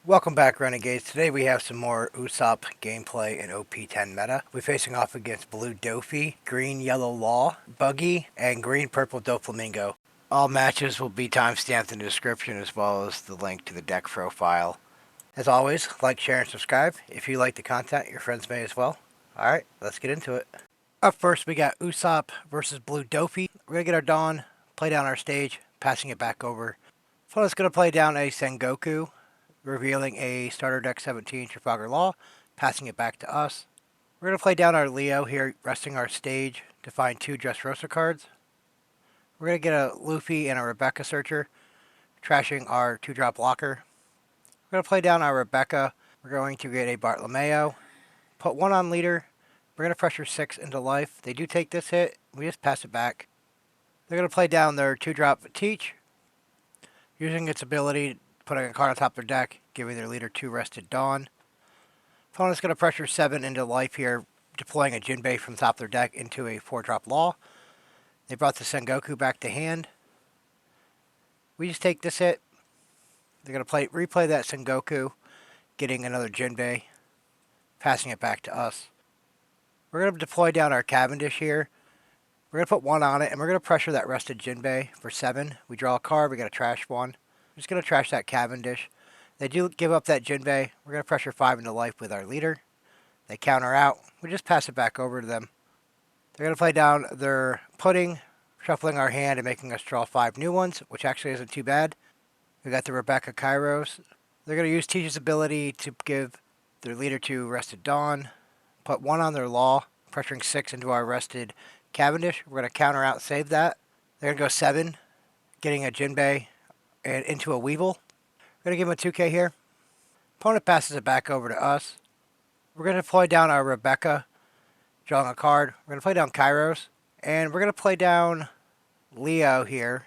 Welcome back, Renegades. Today we have some more Usopp gameplay in OP10 meta. We're facing off against blue Doffy, green yellow Law, Buggy, and green purple Doflamingo. All matches will be timestamped in the description as well as the link to the deck profile. As always, like, share, and subscribe. If you like the content, your friends may as well. Alright, let's get into it. Up first, we got Usopp versus blue Doffy. We're going to get our Dawn, play down our stage, passing it back over. Opponent's going to play down a Sengoku, revealing a starter deck 17 Trafalgar Law, passing it back to us. We're going to play down our Leo here, resting our stage to find two Dressrosa cards. We're going to get a Luffy and a Rebecca Searcher, trashing our 2-drop blocker. We're going to play down our Rebecca. We're going to get a Bartolomeo, put one on leader. We're going to pressure 6 into life. They do take this hit. We just pass it back. They're going to play down their 2-drop Teach, using its ability, putting a card on top of their deck, giving their leader 2 rested Dawn. Opponent's going to pressure 7 into life here, deploying a Jinbei from the top of their deck into a 4-drop Law. They brought the Sengoku back to hand. We just take this hit. They're going to replay that Sengoku, getting another Jinbei, passing it back to us. We're going to deploy down our Cavendish here. We're going to put 1 on it, and we're going to pressure that rested Jinbei for 7. We draw a card, we got to trash 1. We're just going to trash that Cavendish. They do give up that Jinbei. We're going to pressure 5 into life with our leader. They counter out. We just pass it back over to them. They're going to play down their Pudding, shuffling our hand and making us draw 5 new ones, which actually isn't too bad. We got the Rebecca Kairos. They're going to use Teach's ability to give their leader 2 rested Dawn, put 1 on their Law, pressuring 6 into our rested Cavendish. We're going to counter out, save that. They're going to go 7, getting a Jinbei and into a Weevil. We're going to give him a 2K here. Opponent passes it back over to us. We're going to play down our Rebecca, drawing a card. We're going to play down Kairos. And we're going to play down Leo here,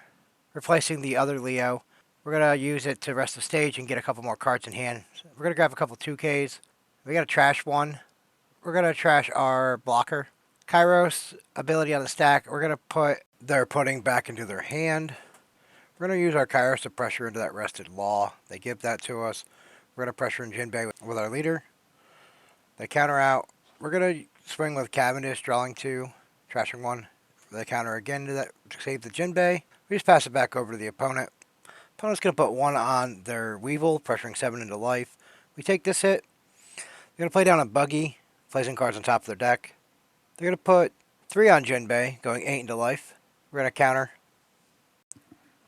replacing the other Leo. We're going to use it to rest the stage and get a couple more cards in hand. So we're going to grab a couple 2Ks. We got to trash 1. We're going to trash our blocker. Kairos ability on the stack. We're going to put their Pudding back into their hand. We're going to use our Kairos to pressure into that rested Law. They give that to us. We're going to pressure in Jinbei with our leader. They counter out. We're going to swing with Cavendish, drawing 2, trashing 1. They counter again to save the Jinbei. We just pass it back over to the opponent. Opponent's going to put 1 on their Weevil, pressuring 7 into life. We take this hit. They're going to play down a Buggy, placing cards on top of their deck. They're going to put 3 on Jinbei, going 8 into life. We're going to counter.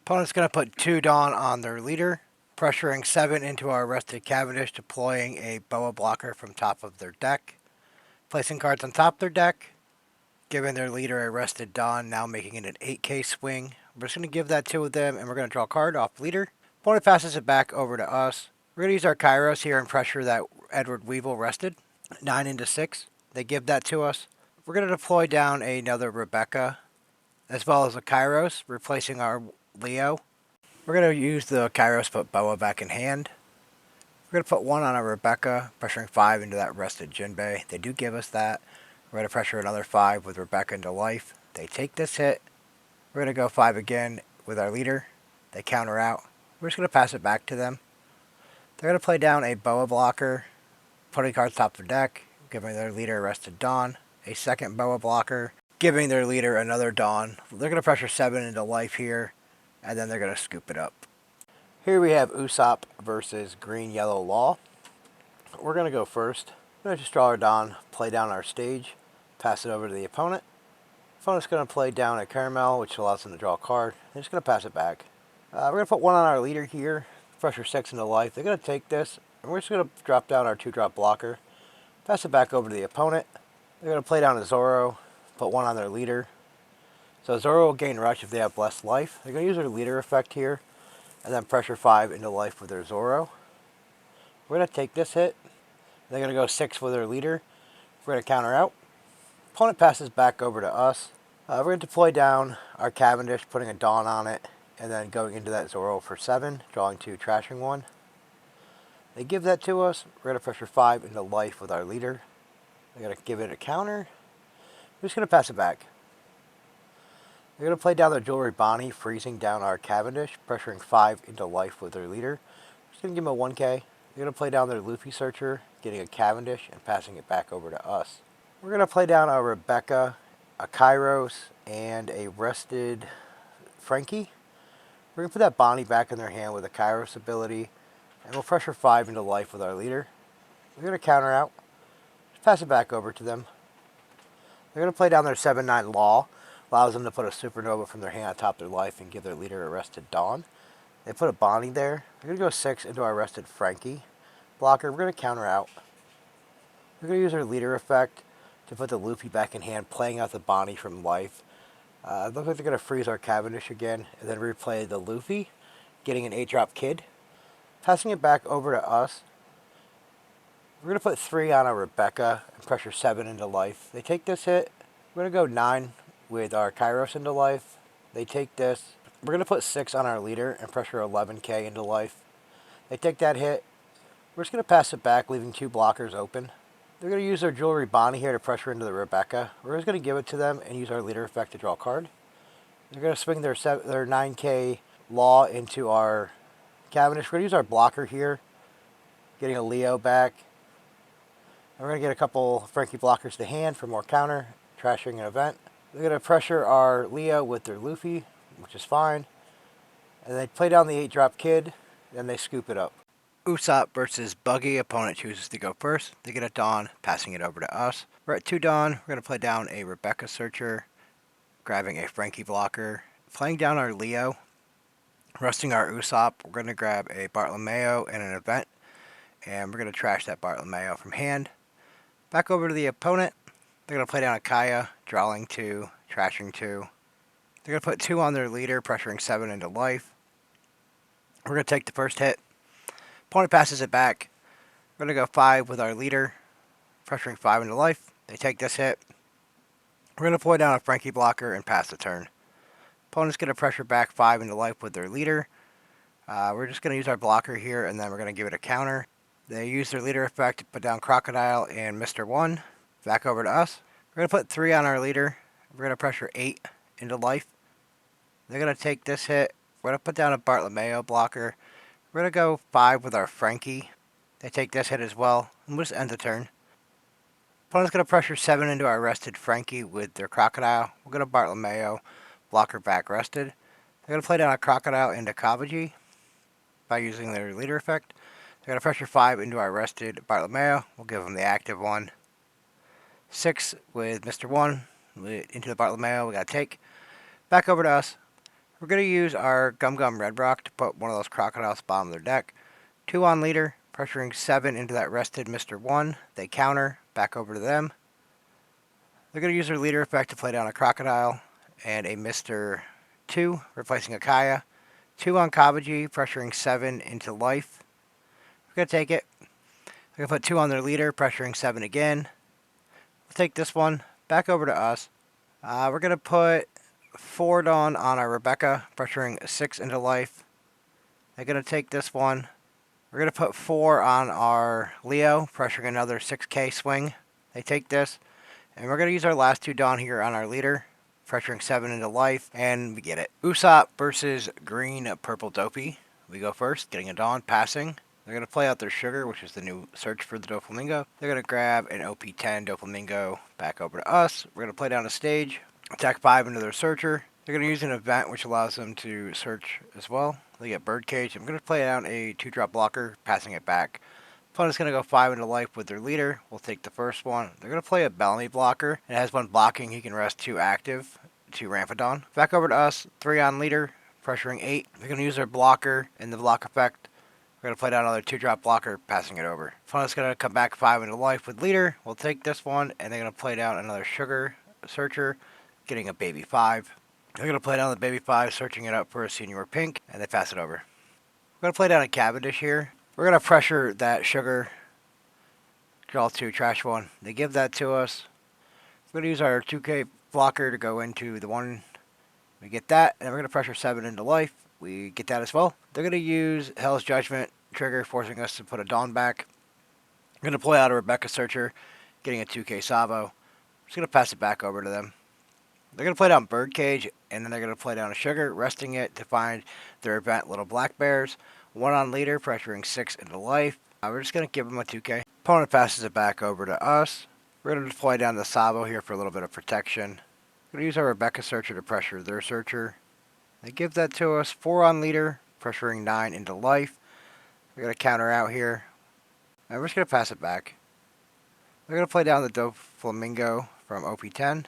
Opponent's going to put 2 Dawn on their leader, pressuring 7 into our rested Cavendish, deploying a Boa blocker from top of their deck, placing cards on top of their deck, giving their leader a rested Dawn, now making it an 8K swing. We're just going to give that to them, and we're going to draw a card off leader. Opponent passes it back over to us. We're going to use our Kairos here and pressure that Edward Weevil rested, 9 into 6. They give that to us. We're going to deploy down another Rebecca, as well as a Kairos, replacing our Leo. We're going to use the Kairos to put Boa back in hand. We're going to put 1 on a Rebecca, pressuring 5 into that rested Jinbei. They do give us that. We're going to pressure another 5 with Rebecca into life. They take this hit. We're going to go 5 again with our leader. They counter out. We're just going to pass it back to them. They're going to play down a Boa blocker, putting cards top of their deck, giving their leader a rested Dawn. A second Boa blocker, giving their leader another Dawn. They're going to pressure 7 into life here, and then they're going to scoop it up. Here we have Usopp versus green-yellow Law. We're going to go first. We're going to just draw our Dawn, play down our stage, pass it over to the opponent. Opponent's going to play down a Caramel, which allows them to draw a card. They're just going to pass it back. We're going to put 1 on our leader here, pressure 6 into life. They're going to take this, and we're just going to drop down our 2-drop blocker, pass it back over to the opponent. They're going to play down a Zoro, put 1 on their leader. So Zoro will gain rush if they have less life. They're going to use their leader effect here, and then pressure 5 into life with their Zoro. We're going to take this hit. They're going to go 6 with their leader. We're going to counter out. Opponent passes back over to us. We're going to deploy down our Cavendish, putting a Dawn on it, and then going into that Zoro for 7, drawing 2, trashing 1. They give that to us. We're going to pressure 5 into life with our leader. They're going to give it a counter. We're just going to pass it back. They're going to play down their Jewelry Bonnie, freezing down our Cavendish, pressuring 5 into life with their leader. Just going to give him a 1K. They're They're going to play down their Luffy Searcher, getting a Cavendish, and passing it back over to us. We're going to play down a Rebecca, a Kairos, and a rested Frankie. We're going to put that Bonnie back in their hand with a Kairos ability, and we'll pressure 5 into life with our leader. We're going to counter out, pass it back over to them. They're going to play down their 7/9 Law, allows them to put a Supernova from their hand on top of their life and give their leader a rested Dawn. They put a Bonnie there. We're going to go 6 into our rested Frankie blocker. We're going to counter out. We're going to use our leader effect to put the Luffy back in hand, playing out the Bonnie from life. It looks like they're going to freeze our Cavendish again, and then replay the Luffy, getting an 8-drop Kid. Passing it back over to us. We're going to put 3 on our Rebecca and pressure 7 into life. They take this hit. We're going to go 9 with our Kairos into life. They take this. We're going to put 6 on our leader and pressure 11k into life. They take that hit. We're just going to pass it back, leaving 2 blockers open. They're going to use their Jewelry Bonnie here to pressure into the Rebecca. We're just going to give it to them and use our leader effect to draw a card. They're going to swing their 9k Law into our Cavendish. We're going to use our blocker here, getting a Leo back. And we're going to get a couple Frankie blockers to hand for more counter, trashing an event. They're going to pressure our Leo with their Luffy, which is fine. And they play down the 8-drop Kid, then they scoop it up. Usopp versus Buggy. Opponent chooses to go first. They get a Dawn, passing it over to us. We're at 2 Dawn. We're going to play down a Rebecca Searcher, grabbing a Frankie blocker, playing down our Leo, resting our Usopp. We're going to grab a Bartolomeo and an event, and we're going to trash that Bartolomeo from hand. Back over to the opponent. They're going to play down a Kaya, drawing 2, trashing 2. They're going to put 2 on their leader, pressuring 7 into life. We're going to take the first hit. Opponent passes it back. We're going to go 5 with our leader, pressuring 5 into life. They take this hit. We're going to play down a Frankie blocker and pass the turn. Opponent's going to pressure back 5 into life with their leader. We're just going to use our blocker here, and then we're going to give it a counter. They use their leader effect to put down Crocodile and Mr. 1. Back over to us. We're going to put 3 on our leader. We're going to pressure 8 into life. They're going to take this hit. We're going to put down a Bartolomeo blocker. We're going to go 5 with our Frankie. They take this hit as well, and we'll just end the turn. Opponent's going to pressure 7 into our rested Frankie with their Crocodile. We're going to Bartolomeo, blocker back rested. They're going to play down a Crocodile into Kavaji by using their leader effect. They're going to pressure 5 into our rested Bartolomeo. We'll give them the active one. 6 with Mr. 1 into the Bartolomeo. We got to take. Back over to us. We're going to use our Gum Gum Red Rock to put one of those Crocodiles bottom of their deck. 2 on leader, pressuring 7 into that rested Mr. 1. They counter. Back over to them. They're going to use their leader effect to play down a Crocodile and a Mr. 2, replacing a Kaya. 2 on Kavaji, pressuring 7 into life. We're going to take it. They're going to put 2 on their leader, pressuring 7 again. We'll take this one. Back over to us. We're going to put 4 Dawn on our Rebecca, pressuring 6 into life. They're going to take this one. We're going to put 4 on our Leo, pressuring another 6k swing. They take this. And we're going to use our last 2 Dawn here on our leader, pressuring 7 into life, and we get it. Usopp versus Green Purple Doffy. We go first, getting a Dawn, passing. They're going to play out their Sugar, which is the new search for the Doflamingo. They're going to grab an OP10 Doflamingo back over to us. We're going to play down a stage, attack 5 into their Searcher. They're going to use an event which allows them to search as well. They get Birdcage. I'm going to play down a 2-drop blocker, passing it back. Opponent's going to go 5 into life with their leader. We'll take the first one. They're going to play a Bellamy blocker. It has 1 blocking. He can rest 2 active to Ramphodon. Back over to us. 3 on leader, pressuring 8. They're going to use their blocker in the block effect. We're going to play down another 2-drop blocker, passing it over. Opponent's going to come back 5 into life with leader. We'll take this one, and they're going to play down another Sugar Searcher, getting a Baby 5. They're going to play down the Baby 5, searching it up for a Senior Pink, and they pass it over. We're going to play down a Cavendish here. We're going to pressure that Sugar, draw 2, trash 1. They give that to us. We're going to use our 2k blocker to go into the 1. We get that, and we're going to pressure 7 into life. We get that as well. They're going to use Hell's Judgment trigger, forcing us to put a Dawn back. We're going to play out a Rebecca Searcher, getting a 2k Savo. Just going to pass it back over to them. They're going to play down Birdcage, and then they're going to play down a Sugar, resting it to find their event Little Black Bears. 1 on leader, pressuring 6 into life. We're just going to give him a 2K. Opponent passes it back over to us. We're going to deploy down the Sabo here for a little bit of protection. We're going to use our Rebecca Searcher to pressure their Searcher. They give that to us. 4 on leader, pressuring 9 into life. We're going to counter out here. And we're just going to pass it back. We're going to play down the Doflamingo from OP10.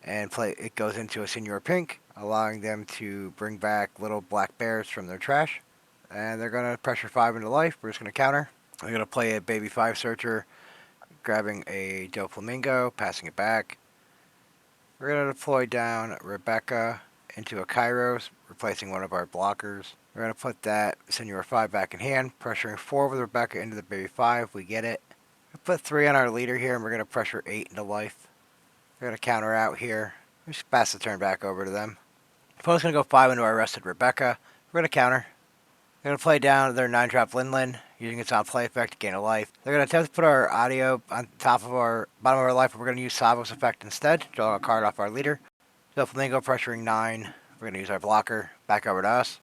And it goes into a Senior Pink, allowing them to bring back little black bears from their trash. And they're going to pressure 5 into life. We're just going to counter. We're going to play a Baby 5 Searcher, grabbing a Doflamingo, passing it back. We're going to deploy down Rebecca into a Kairos, replacing one of our blockers. We're going to put that Senior 5 back in hand, pressuring 4 with Rebecca into the Baby 5. We get it. We put 3 on our leader here, and we're going to pressure 8 into life. We're going to counter out here. We just pass the turn back over to them. Opponent's going to go 5 into our rested Rebecca. We're going to counter. They're going to play down their 9-drop Linlin, using its on play effect to gain a life. They're going to attempt to put our audio on top of our bottom of our life, but we're going to use Sabo's effect instead. Draw a card off our leader. Doflamingo pressuring 9. We're going to use our blocker. Back over to us.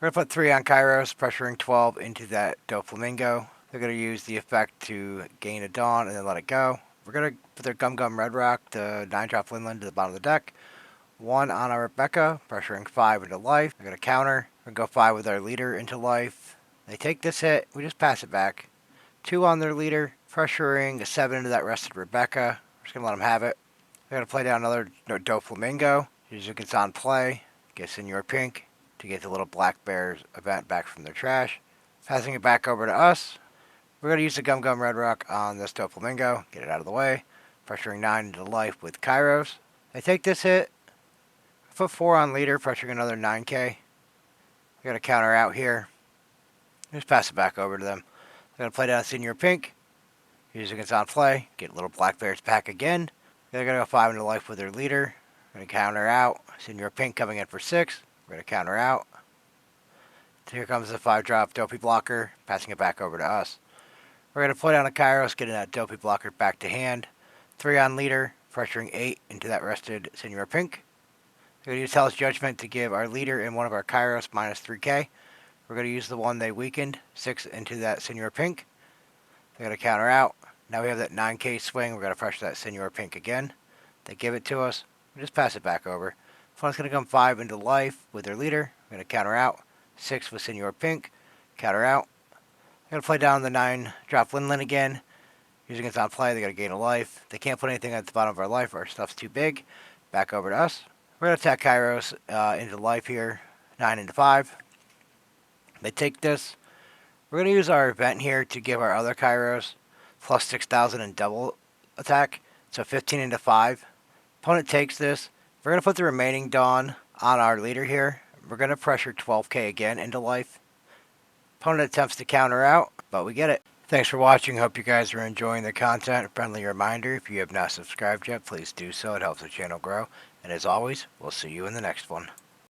We're going to put 3 on Kairos, pressuring 12 into that Doflamingo. They're going to use the effect to gain a Dawn and then let it go. We're going to put their Gum Gum Red Rock, the 9-drop Linlin, to the bottom of the deck. 1 on our Rebecca, pressuring 5 into life. We're going to counter. We're going to go 5 with our leader into life. They take this hit. We just pass it back. 2 on their leader, pressuring a 7 into that rested Rebecca. We're just going to let them have it. They're going to play down another Doflamingo. Using its on play. Get Senior Pink to get the little Black Bears event back from their trash. Passing it back over to us. We're going to use the Gum Gum Red Rock on this Doflamingo. Get it out of the way. Pressuring 9 into life with Kairos. They take this hit. Put 4 on leader, pressuring another 9K. We're going to counter out here. Just pass it back over to them. They're going to play down Senior Pink. Using its on play. Get little Black Bears back again. They're going to go 5 into life with their leader. We're going to counter out. Senior Pink coming in for 6. We're going to counter out. Here comes the 5-drop Dopey Blocker. Passing it back over to us. We're going to play down a Kairos, getting that Dopey Blocker back to hand. 3 on leader, pressuring 8 into that rested Senior Pink. We're going to use Hell's Judgment to give our leader and one of our Kairos minus 3K. We're going to use the one they weakened, 6 into that Senior Pink. They're going to counter out. Now we have that 9K swing. We're going to pressure that Senior Pink again. They give it to us. We just pass it back over. Opponent's going to come 5 into life with their leader. We're going to counter out. 6 with Senior Pink. Counter out. They're going to play down the 9-drop Linlin again. Using its on play, they're going to gain a life. They can't put anything at the bottom of our life. Our stuff's too big. Back over to us. We're going to attack Kairos into life here. 9 into 5. They take this. We're going to use our event here to give our other Kairos plus 6,000 in double attack. So 15 into 5. Opponent takes this. We're going to put the remaining Dawn on our leader here. We're going to pressure 12K again into life. Opponent attempts to counter out, but we get it. Thanks for watching. Hope you guys are enjoying the content. A friendly reminder, if you have not subscribed yet, please do so. It helps the channel grow. And as always, we'll see you in the next one.